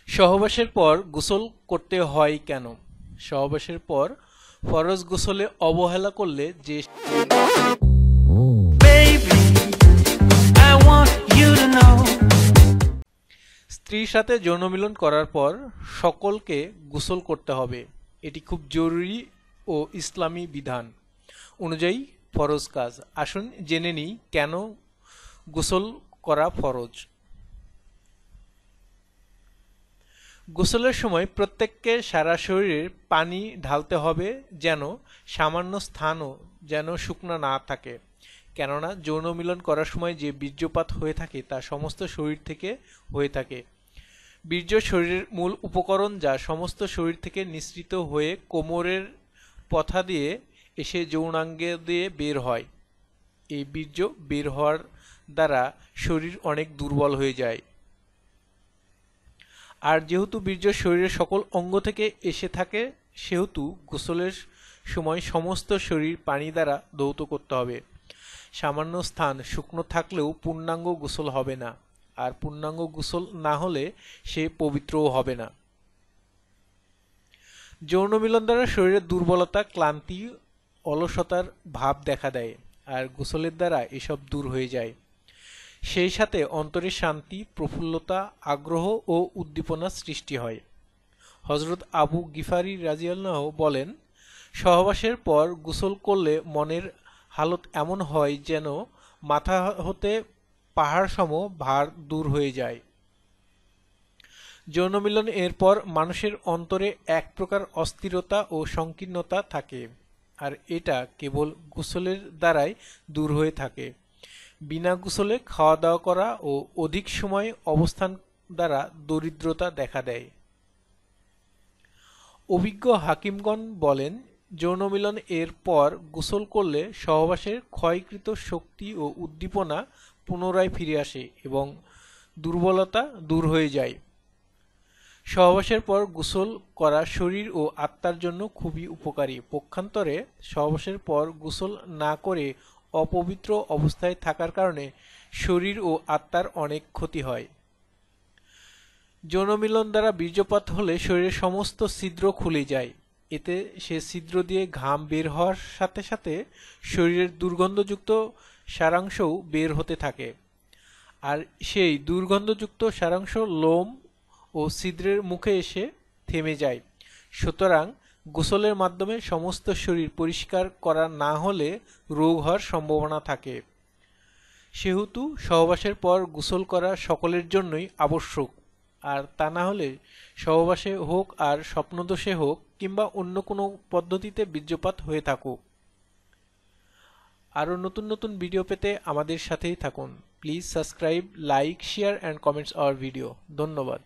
সহবাসের পর গোসল করতে হয় কেন? সহবাসের পর ফরজ গোসলে অবহেলা করলে যে Baby, I want you to know. স্ত্রীর সাথে যৌনমিলন করার পর সকলকে গোসল করতে হবে। এটি খুব জরুরি ও ইসলামী বিধান অনুযায়ী ফরজ কাজ। আসুন জেনে নিই কেন গোসল করা ফরজ। গোসলের সময় প্রত্যেককে সারা শরীরে পানি ঢালতে হবে, যেন সামান্য স্থানও যেন শুকনো না থাকে। কেননা যৌন মিলন করার সময় যে বীর্যপাত হয়ে থাকে তা সমস্ত শরীর থেকে হয়ে থাকে। বীর্য শরীরের মূল উপকরণ, যা সমস্ত শরীর থেকে নিঃসৃত হয়ে কোমরের পথা দিয়ে এসে যৌনাঙ্গে দিয়ে বের হয়। এই বীর্য বের হওয়ার দ্বারা শরীর অনেক দুর্বল হয়ে যায়। আর যেহেতু বীর্য শরীরের সকল অঙ্গ থেকে এসে থাকে, সেহেতু গোসলের সময় সমস্ত শরীর পানি দ্বারা ধৌত করতে হবে। সামান্য স্থান শুকনো থাকলেও পূর্ণাঙ্গ গোসল হবে না, আর পূর্ণাঙ্গ গোসল না হলে সে পবিত্রও হবে না। যৌন মিলন দ্বারা শরীরের দুর্বলতা, ক্লান্তি, অলসতার ভাব দেখা দেয়, আর গোসলের দ্বারা এসব দূর হয়ে যায়। সেই সাথে অন্তরে শান্তি, প্রফুল্লতা, আগ্রহ ও উদ্দীপনা সৃষ্টি হয়। হযরত আবু গিফারি রাদিয়াল্লাহু বলেন, সহবাসের পর গোসল করলে মনের হালত এমন হয় যেন মাথা হতে পাহাড়সম ভার দূর হয়ে যায়। যৌন মিলন এর পর মানুষের অন্তরে এক প্রকার অস্থিরতা ও সংকীর্ণতা থাকে, আর এটা কেবল গোসলের দ্বারাই দূর হয়ে থাকে। বিনা গোসলে খাওয়া দাওয়া করা ও অধিক সময় অবস্থান দ্বারা দরিদ্রতা দেখা দেয়। অভিজ্ঞ হাকিমগণ বলেন, যৌনমিলন এর পর গোসল করলে সহবাসের ক্ষয়কৃত শক্তি ও উদ্দীপনা পুনরায় ফিরে আসে এবং দুর্বলতা দূর হয়ে যায়। সহবাসের পর গোসল করা শরীর ও আত্মার জন্য খুবই উপকারী। পক্ষান্তরে সহবাসের পর গোসল না করে অপবিত্র অবস্থায় থাকার কারণে শরীর ও আত্মার অনেক ক্ষতি হয়। যৌনমিলন দ্বারা বীর্যপাত হলে শরীরের সমস্ত ছিদ্র খুলে যায়। এতে সে ছিদ্র দিয়ে ঘাম বের হওয়ার সাথে সাথে শরীরের দুর্গন্ধযুক্ত সারাংশও বের হতে থাকে, আর সেই দুর্গন্ধযুক্ত সারাংশ লোম ও ছিদ্রের মুখে এসে থেমে যায়। সুতরাং গোসলের মাধ্যমে সমস্ত শরীর পরিষ্কার করা না হলে রোগ হওয়ার সম্ভাবনা থাকে। সেহেতু সহবাসের পর গোসল করা সকলের জন্যই আবশ্যক, আর তা না হলে সহবাসে হোক আর স্বপ্নদোষে হোক কিংবা অন্য কোনো পদ্ধতিতে বীর্যপাত হয়ে থাকুক। আরও নতুন নতুন ভিডিও পেতে আমাদের সাথেই থাকুন। Please subscribe, like, share and comments hour video. ধন্যবাদ।